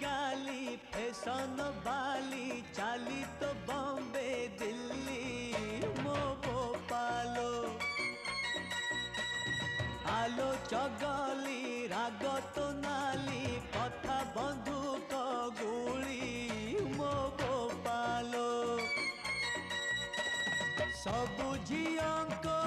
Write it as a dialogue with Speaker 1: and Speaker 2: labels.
Speaker 1: गाली फैशन बाली चाली तो बॉम्बे दिल्ली मो भोपालो आलो चगली राग तो नाली कथा बंधुक गुली मो भोपालो सबु झियों को